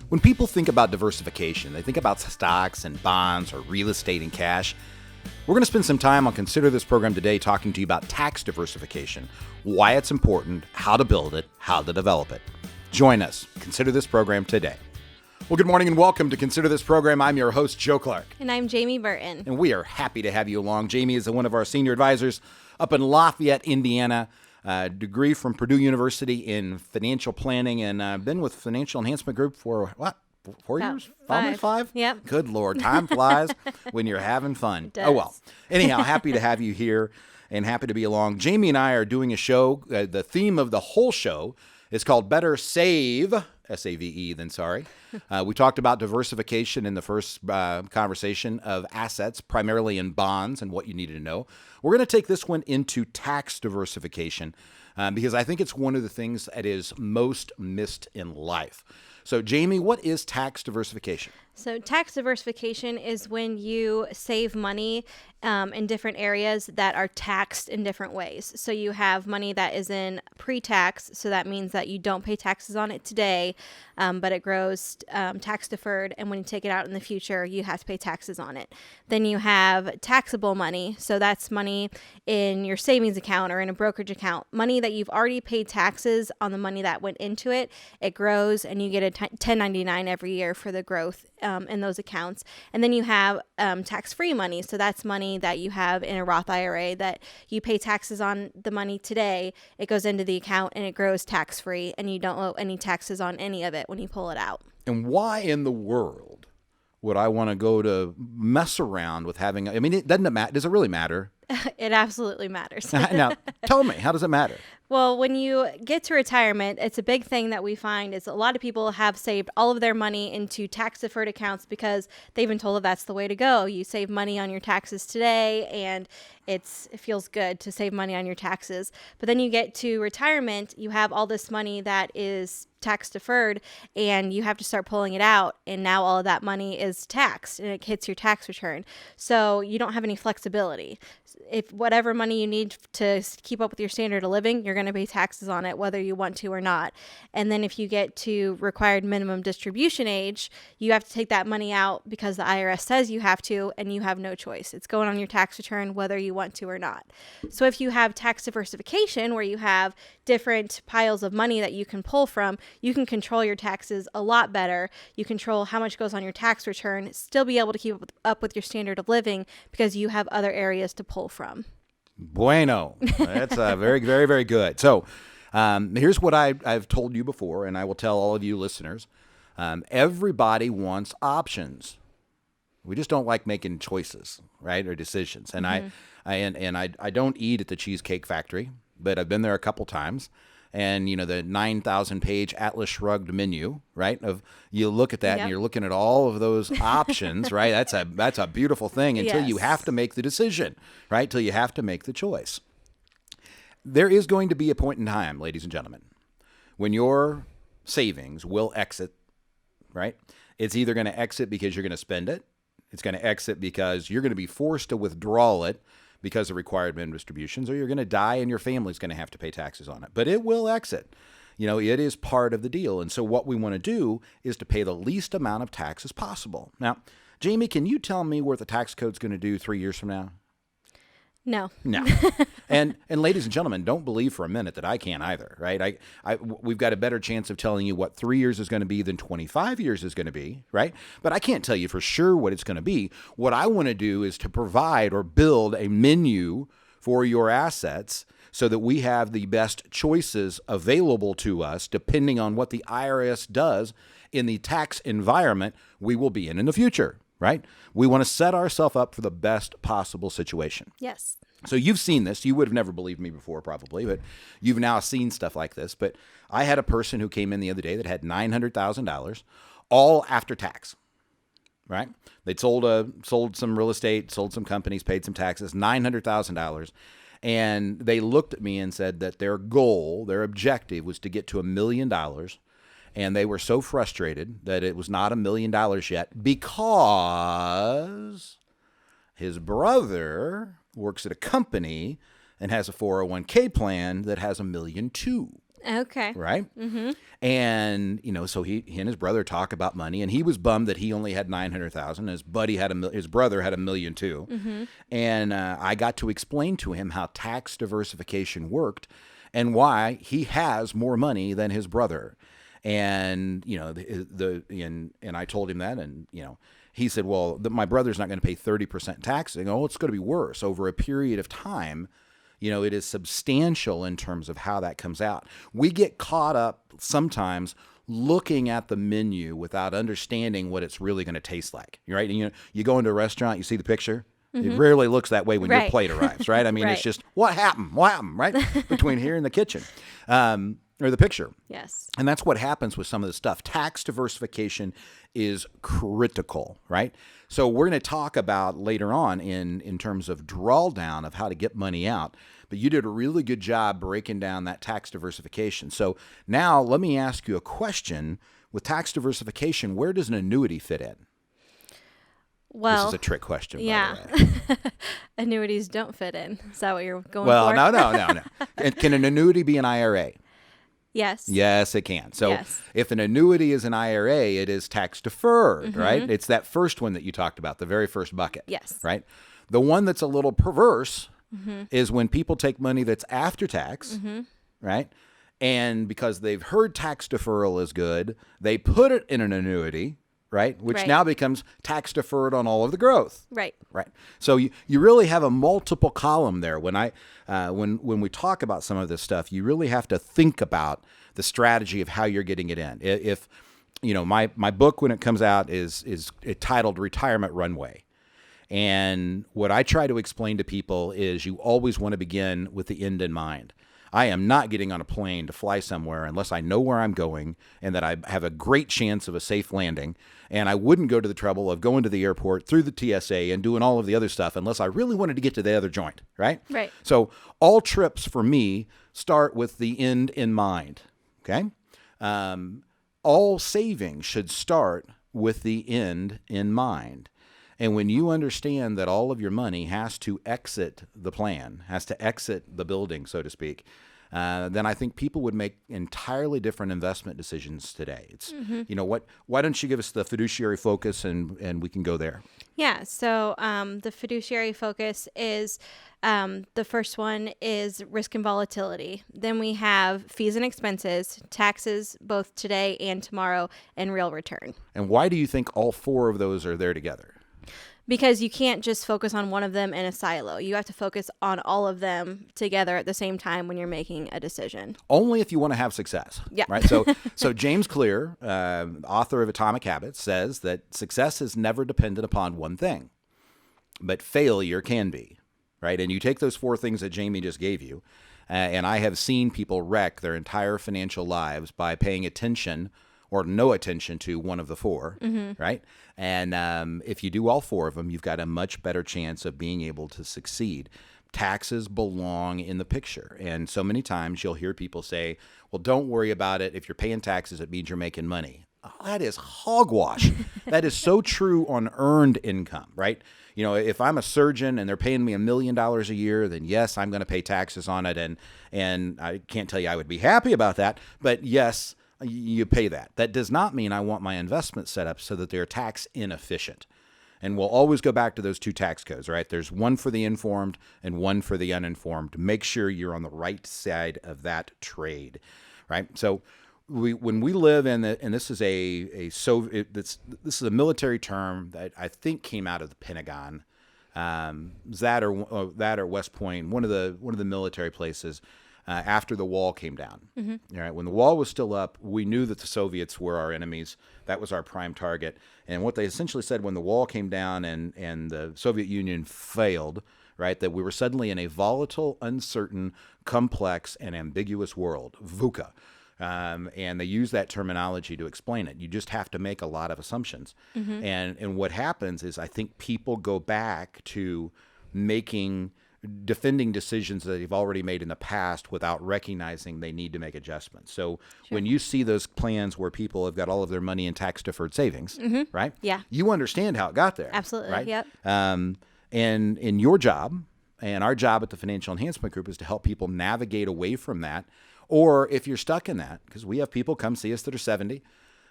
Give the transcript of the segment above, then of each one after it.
When people think about diversification, they think about stocks and bonds or real estate and cash. We're going to spend some time on Consider This program today talking to you about tax diversification, why it's important, how to build it, how to develop it. Join us. Consider This program today. Well, good morning and welcome to Consider This program. I'm your host, Joe Clark. And I'm Jamie Burton. And we are happy to have you along. Jamie is one of our senior advisors up in Lafayette, Indiana. Degree from Purdue University in financial planning, and I've been with Financial Enhancement Group for, what, 4 years? Almost five? Yep. Good Lord, time flies when you're having fun. Oh, well. Anyhow, happy to have you here and happy to be along. Jamie and I are doing a show. The theme of the whole show is called Better Save, S-A-V-E, than sorry. We talked about diversification in the first conversation of assets, primarily in bonds and what you needed to know. We're going to take this one into tax diversification because I think it's one of the things that is most missed in life. So, Jamie, what is tax diversification? So tax diversification is when you save money in different areas that are taxed in different ways. So you have money that is in pre-tax, so that means that you don't pay taxes on it today, but it grows tax deferred, and when you take it out in the future, you have to pay taxes on it. Then you have taxable money, so that's money in your savings account or in a brokerage account, money that you've already paid taxes on the money that went into it. It grows, and you get a 1099 every year for the growth in those accounts. And then you have tax-free money. So that's money that you have in a Roth IRA that you pay taxes on the money today. It goes into the account and it grows tax-free, and you don't owe any taxes on any of it when you pull it out. And why in the world would I want to go to mess around with having, I mean, it doesn't matter. Does it really matter? It absolutely matters. Now, tell me, how does it matter? Well, when you get to retirement, it's a big thing that we find is a lot of people have saved all of their money into tax-deferred accounts because they've been told that that's the way to go. You save money on your taxes today, and it feels good to save money on your taxes. But then you get to retirement, you have all this money that is tax deferred, and you have to start pulling it out, and now all of that money is taxed, and it hits your tax return. So you don't have any flexibility. If whatever money you need to keep up with your standard of living, you're going to pay taxes on it whether you want to or not. And then if you get to required minimum distribution age, you have to take that money out because the IRS says you have to, and you have no choice. It's going on your tax return whether you want to or not. So if you have tax diversification where you have different piles of money that you can pull from, you can control your taxes a lot better. You control how much goes on your tax return, still be able to keep up with your standard of living because you have other areas to pull from. Bueno. That's very, very, very good. So here's what I've told you before, and I will tell all of you listeners. Everybody wants options. We just don't like making choices, right, or decisions. And I don't eat at the Cheesecake Factory, but I've been there a couple times. And, you know, the 9,000-page Atlas Shrugged menu, right? Of you look at that and you're looking at all of those options, right? That's a beautiful thing until you have to make the decision, right? Till you have to make the choice. There is going to be a point in time, ladies and gentlemen, when your savings will exit, right? It's either going to exit because you're going to spend it. It's going to exit because you're going to be forced to withdraw it because of required minimum distributions, or you're going to die and your family's going to have to pay taxes on it. But it will exit. You know, it is part of the deal. And so what we want to do is to pay the least amount of taxes possible. Now, Jamie, can you tell me what the tax code's going to do 3 years from now? No. And ladies and gentlemen, don't believe for a minute that I can't either, right? We've got a better chance of telling you what 3 years is going to be than 25 years is going to be, right? But I can't tell you for sure what it's going to be. What I want to do is to provide or build a menu for your assets so that we have the best choices available to us depending on what the IRS does in the tax environment we will be in the future. Right? We want to set ourselves up for the best possible situation. Yes. So you've seen this. You would have never believed me before probably, but you've now seen stuff like this. But I had a person who came in the other day that had $900,000 all after tax, right? They'd sold some real estate, sold some companies, paid some taxes, $900,000. And they looked at me and said that their goal, their objective was to get to $1 million. And they were so frustrated that it was not $1 million yet because his brother works at a company and has a 401k plan that has $1.2 million. Okay. Right? Mm-hmm. And, so he and his brother talk about money, and he was bummed that he only had 900,000. His buddy had his brother had $1 million too. Mm-hmm. And I got to explain to him how tax diversification worked and why he has more money than his brother. And, and I told him that, and, he said, well, my brother's not going to pay 30% taxes. Oh, it's going to be worse over a period of time. It is substantial in terms of how that comes out. We get caught up sometimes looking at the menu without understanding what it's really going to taste like, right? And you go into a restaurant, you see the picture. Mm-hmm. It rarely looks that way when your plate arrives, right? I mean, It's just, what happened, right? Between here and the kitchen. Or the picture. Yes. And that's what happens with some of this stuff. Tax diversification is critical, right? So we're going to talk about later on in terms of drawdown of how to get money out. But you did a really good job breaking down that tax diversification. So now let me ask you a question. With tax diversification, where does an annuity fit in? Well, this is a trick question. Yeah. By the way. Annuities don't fit in. Is that what you're going for? Well, no. Can an annuity be an IRA? Yes. Yes, it can. So if an annuity is an IRA, it is tax deferred, mm-hmm. right? It's that first one that you talked about, the very first bucket. Yes. Right? The one that's a little perverse mm-hmm. is when people take money that's after tax, mm-hmm. right? And because they've heard tax deferral is good, they put it in an annuity, right? Which now becomes tax deferred on all of the growth. Right. Right. So you really have a multiple column there. When we talk about some of this stuff, you really have to think about the strategy of how you're getting it in. If my book, when it comes out, is titled Retirement Runway. And what I try to explain to people is you always want to begin with the end in mind. I am not getting on a plane to fly somewhere unless I know where I'm going and that I have a great chance of a safe landing. And I wouldn't go to the trouble of going to the airport through the TSA and doing all of the other stuff unless I really wanted to get to the other joint, right? Right. So all trips for me start with the end in mind, okay? All saving should start with the end in mind. And when you understand that all of your money has to exit the plan, has to exit the building, so to speak, then I think people would make entirely different investment decisions today. It's, mm-hmm. Why don't you give us the fiduciary focus and we can go there? Yeah. So the fiduciary focus is the first one is risk and volatility. Then we have fees and expenses, taxes, both today and tomorrow, and real return. And why do you think all four of those are there together? Because you can't just focus on one of them in a silo. You have to focus on all of them together at the same time when you're making a decision. Only if you want to have success. Yeah. Right. So James Clear, author of Atomic Habits, says that success is never dependent upon one thing, but failure can be. Right. And you take those four things that Jamie just gave you, and I have seen people wreck their entire financial lives by paying attention or no attention to one of the four, mm-hmm. right? And if you do all four of them, you've got a much better chance of being able to succeed. Taxes belong in the picture. And so many times you'll hear people say, well, don't worry about it. If you're paying taxes, it means you're making money. Oh, that is hogwash. That is so true on earned income, right? If I'm a surgeon and they're paying me $1 million a year, then yes, I'm going to pay taxes on it. And I can't tell you I would be happy about that, but yes, you pay that. That does not mean I want my investments set up so that they're tax inefficient. And we'll always go back to those two tax codes, right? There's one for the informed and one for the uninformed. Make sure you're on the right side of that trade, right? So when we live in and this is this is a military term that I think came out of the Pentagon, that or West Point, one of the military places. After the wall came down. Mm-hmm. All right, when the wall was still up, we knew that the Soviets were our enemies. That was our prime target. And what they essentially said when the wall came down and the Soviet Union failed, right, that we were suddenly in a volatile, uncertain, complex, and ambiguous world, VUCA. And they use that terminology to explain it. You just have to make a lot of assumptions. Mm-hmm. And what happens is I think people go back to defending decisions that they've already made in the past without recognizing they need to make adjustments. So when you see those plans where people have got all of their money in tax-deferred savings, mm-hmm. right? Yeah. You understand how it got there. Absolutely, right? Yep. And in your job and our job at the Financial Enhancement Group is to help people navigate away from that Or if you're stuck in that, because we have people come see us that are 70,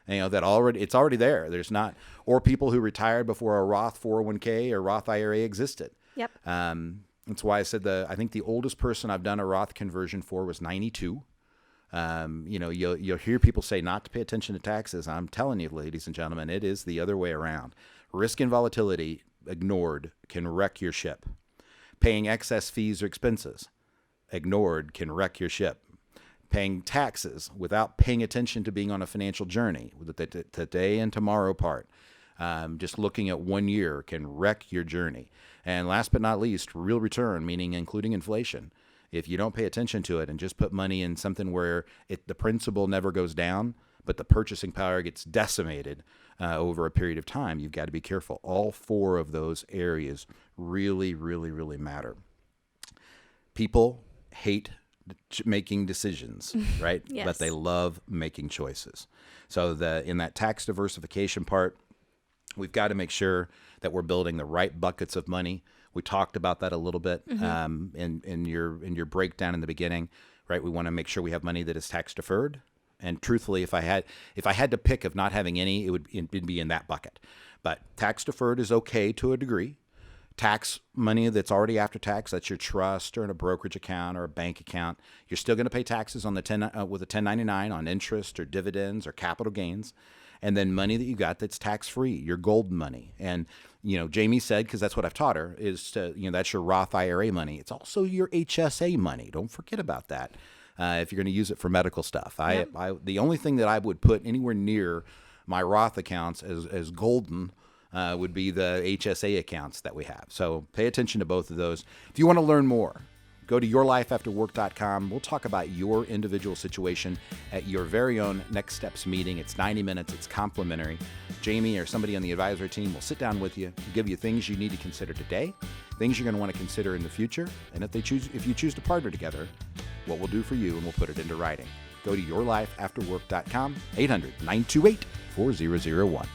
that it's already there. There's not, or people who retired before a Roth 401k or Roth IRA existed. Yep. That's why I said I think the oldest person I've done a Roth conversion for was 92. You'll hear people say not to pay attention to taxes. I'm telling you, ladies and gentlemen, it is the other way around. Risk and volatility ignored can wreck your ship. Paying excess fees or expenses ignored can wreck your ship. Paying taxes without paying attention to being on a financial journey, with the today and tomorrow part, just looking at 1 year can wreck your journey. And last but not least, real return, meaning including inflation. If you don't pay attention to it and just put money in something where the principal never goes down, but the purchasing power gets decimated over a period of time, you've got to be careful. All 4 of those areas really, really, really matter. People hate making decisions, right? Yes. But they love making choices. So in that tax diversification part, we've got to make sure that we're building the right buckets of money. We talked about that a little bit in your breakdown in the beginning, right? We want to make sure we have money that is tax deferred. And truthfully, if I had to pick of not having any, it'd be in that bucket. But tax deferred is okay to a degree. Tax money that's already after tax, that's your trust or in a brokerage account or a bank account. You're still going to pay taxes on with a 1099 on interest or dividends or capital gains. And then money that you got that's tax-free, your golden money. And, Jamie said, because that's what I've taught her, is that's your Roth IRA money. It's also your HSA money. Don't forget about that if you're going to use it for medical stuff. Yep. The only thing that I would put anywhere near my Roth accounts as golden would be the HSA accounts that we have. So pay attention to both of those. If you want to learn more, go to yourlifeafterwork.com. We'll talk about your individual situation at your very own Next Steps meeting. It's 90 minutes. It's complimentary. Jamie or somebody on the advisory team will sit down with you, give you things you need to consider today, things you're going to want to consider in the future, and if you choose to partner together, what we'll do for you, and we'll put it into writing. Go to yourlifeafterwork.com, 800-928-4001.